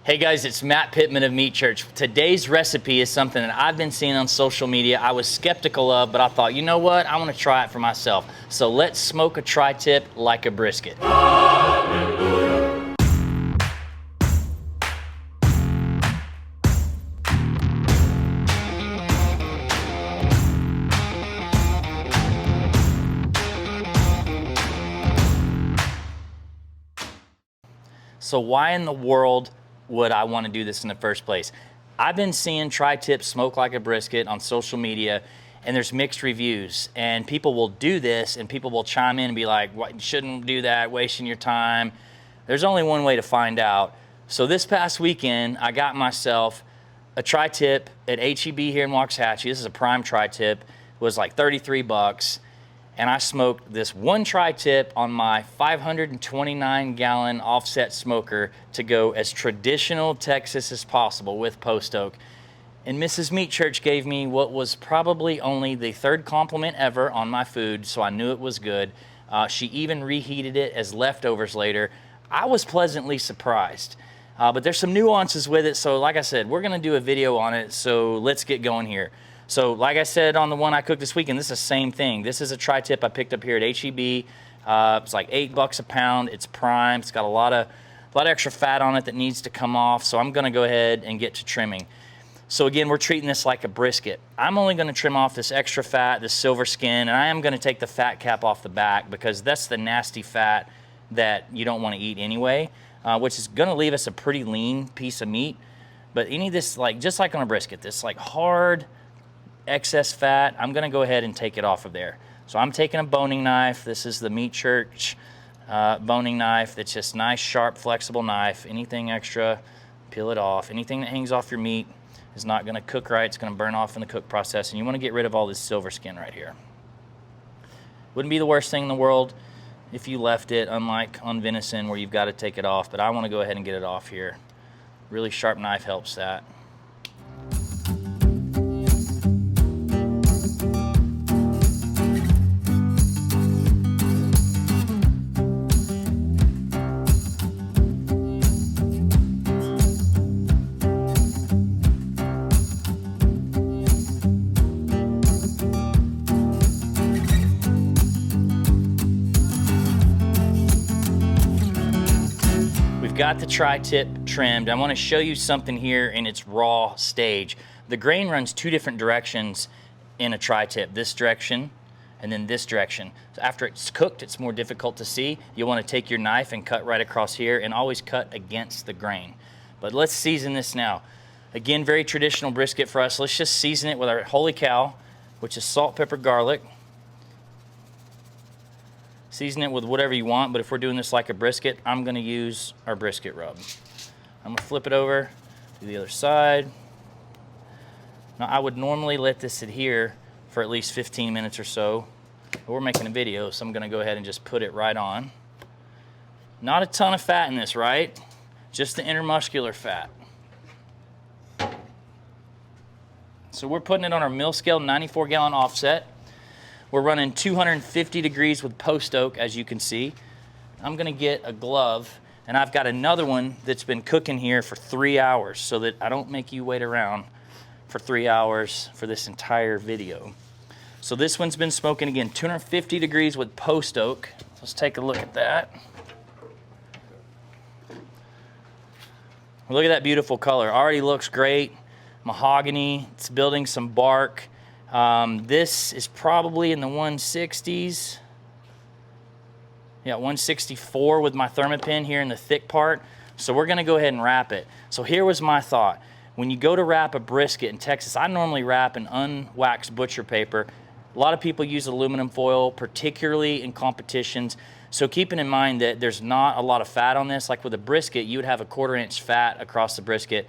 Hey guys, it's Matt Pittman of Meat Church. Today's recipe is something that I've been seeing on social media. I was skeptical of, but I thought, you know what? I want to try it for myself. So let's smoke a tri-tip like a brisket. So why in the world would I want to do this in the first place? I've been seeing tri-tip smoke like a brisket on social media, and there's mixed reviews, and people will do this and people will chime in and be like, "What, you shouldn't do that, wasting your time." There's only one way to find out. So this past weekend, I got myself a tri-tip at HEB here in Waxahachie. This is a prime tri-tip. It was like 33 bucks. And I smoked this one tri-tip on my 529-gallon offset smoker to go as traditional Texas as possible with post oak. And Mrs. Meat Church gave me what was probably only the third compliment ever on my food, so I knew it was good. She even reheated it as leftovers later. I was pleasantly surprised. But there's some nuances with it, so like I said, we're gonna do a video on it, so let's get going here. So like I said on the one I cooked this weekend, this is the same thing. This is a tri-tip I picked up here at HEB. It's like $8 a pound. It's prime. It's got a lot of extra fat on it that needs to come off. So I'm gonna go ahead and get to trimming. So again, we're treating this like a brisket. I'm only gonna trim off this extra fat, this silver skin, and I am gonna take the fat cap off the back because that's the nasty fat that you don't wanna eat anyway, which is gonna leave us a pretty lean piece of meat. But any of this, like just like on a brisket, this like hard, excess fat, I'm gonna go ahead and take it off of there. So I'm taking a boning knife. This is the Meat Church boning knife. That's just nice, sharp, flexible knife. Anything extra, peel it off. Anything that hangs off your meat is not gonna cook right. It's gonna burn off in the cook process, and you wanna get rid of all this silver skin right here. Wouldn't be the worst thing in the world if you left it, unlike on venison where you've gotta take it off, but I wanna go ahead and get it off here. Really sharp knife helps that. Got the tri-tip trimmed. I want to show you something here in its raw stage. The grain runs two different directions in a tri-tip, this direction and then this direction. So after it's cooked, it's more difficult to see. You'll want to take your knife and cut right across here and always cut against the grain. But let's season this now. Again, very traditional brisket for us. Let's just season it with our holy cow, which is salt, pepper, garlic. Season it with whatever you want, but if we're doing this like a brisket, I'm gonna use our brisket rub. I'm gonna flip it over to the other side. Now I would normally let this adhere for at least 15 minutes or so, but we're making a video, so I'm gonna go ahead and just put it right on. Not a ton of fat in this, right? Just the intermuscular fat. So we're putting it on our mill scale 94-gallon offset. We're running 250 degrees with post oak, as you can see. I'm gonna get a glove, and I've got another one that's been cooking here for 3 hours so that I don't make you wait around for 3 hours for this entire video. So this one's been smoking again, 250 degrees with post oak. Let's take a look at that. Look at that beautiful color. Already looks great. Mahogany, it's building some bark. This is probably in the 160s. Yeah, 164 with my thermopin here in the thick part. So we're gonna go ahead and wrap it. So here was my thought. When you go to wrap a brisket in Texas, I normally wrap in unwaxed butcher paper. A lot of people use aluminum foil, particularly in competitions. So keeping in mind that there's not a lot of fat on this, like with a brisket, you would have a 1/4 inch fat across the brisket.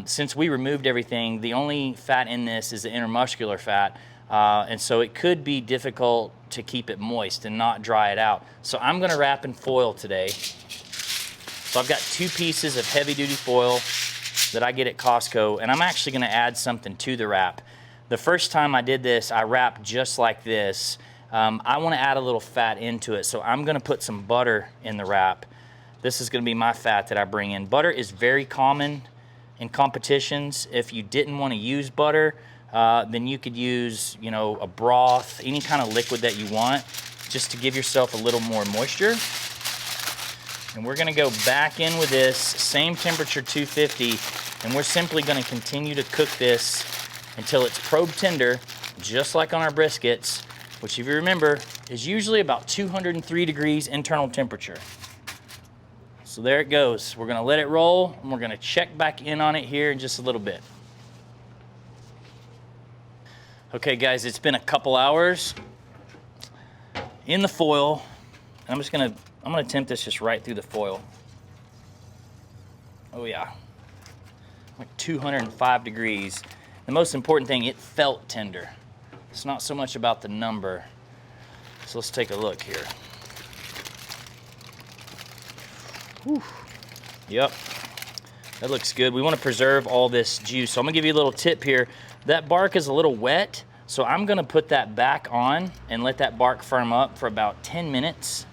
Since we removed everything, the only fat in this is the intermuscular fat, and so it could be difficult to keep it moist and not dry it out. So I'm gonna wrap in foil today. So I've got 2 pieces of heavy-duty foil that I get at Costco, and I'm actually gonna add something to the wrap. The first time I did this, I wrapped just like this. I wanna add a little fat into it, so I'm gonna put some butter in the wrap. this is gonna be my fat that I bring in. Butter is very common in competitions. If you didn't wanna use butter, then you could use, you know, a broth, any kind of liquid that you want, just to give yourself a little more moisture. And we're gonna go back in with this, same temperature, 250, and we're simply gonna continue to cook this until it's probe tender, just like on our briskets, which if you remember, is usually about 203 degrees internal temperature. So there it goes. We're gonna let it roll, and we're gonna check back in on it here in just a little bit. Okay guys, it's been a couple hours in the foil. I'm gonna tempt this just right through the foil. Oh yeah, like 205 degrees. The most important thing, it felt tender. It's not so much about the number. So let's take a look here. Whew. Yep, that looks good. We want to preserve all this juice. So I'm gonna give you a little tip here. That bark is a little wet, so I'm gonna put that back on and let that bark firm up for about 10 minutes.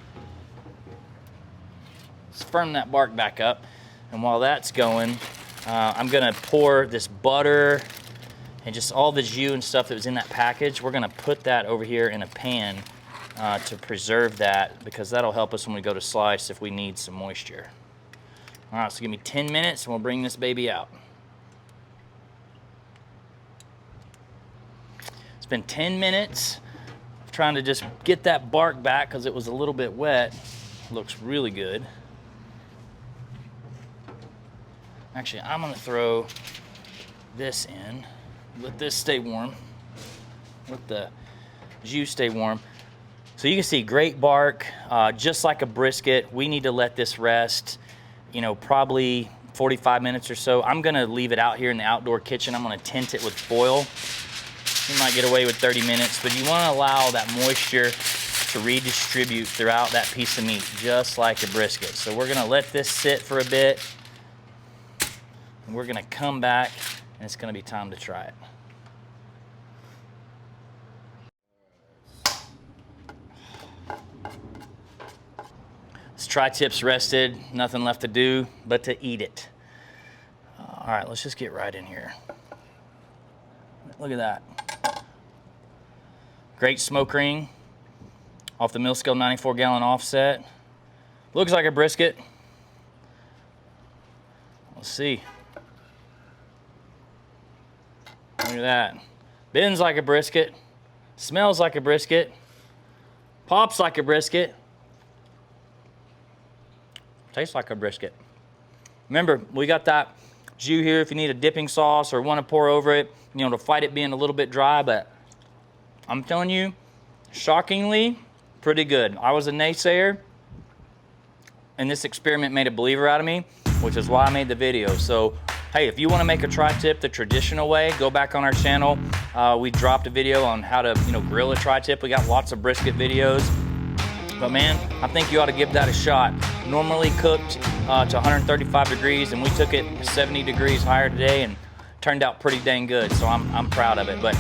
Let's firm that bark back up. And while that's going, I'm gonna pour this butter and just all the jus and stuff that was in that package. We're gonna put that over here in a pan to preserve that, because that'll help us when we go to slice if we need some moisture. All right, so give me 10 minutes and we'll bring this baby out. It's been 10 minutes of trying to just get that bark back because it was a little bit wet. Looks really good. Actually, I'm gonna throw this in. Let this stay warm. Let the jus stay warm. So you can see great bark, just like a brisket. We need to let this rest, you know, probably 45 minutes or so. I'm gonna leave it out here in the outdoor kitchen. I'm gonna tent it with foil. You might get away with 30 minutes, but you wanna allow that moisture to redistribute throughout that piece of meat, just like a brisket. So we're gonna let this sit for a bit, and we're gonna come back, and it's gonna be time to try it. This tri-tip's rested, nothing left to do but to eat it. All right, let's just get right in here. Look at that. Great smoke ring off the mill scale 94-gallon offset. Looks like a brisket. Let's see. Look at that. Bends like a brisket. Smells like a brisket. Pops like a brisket. Tastes like a brisket. Remember, we got that jus here if you need a dipping sauce or want to pour over it, you know, to fight it being a little bit dry, but I'm telling you, shockingly, pretty good. I was a naysayer, and this experiment made a believer out of me, which is why I made the video. So, hey, if you want to make a tri-tip the traditional way, go back on our channel. We dropped a video on how to, you know, grill a tri-tip. We got lots of brisket videos. But man, I think you ought to give that a shot. Normally cooked to 135 degrees, and we took it 70 degrees higher today and turned out pretty dang good. So I'm proud of it. But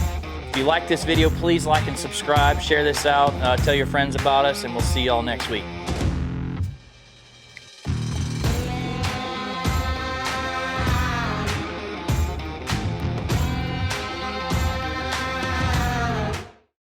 if you like this video, please like and subscribe, share this out, tell your friends about us, and we'll see y'all next week.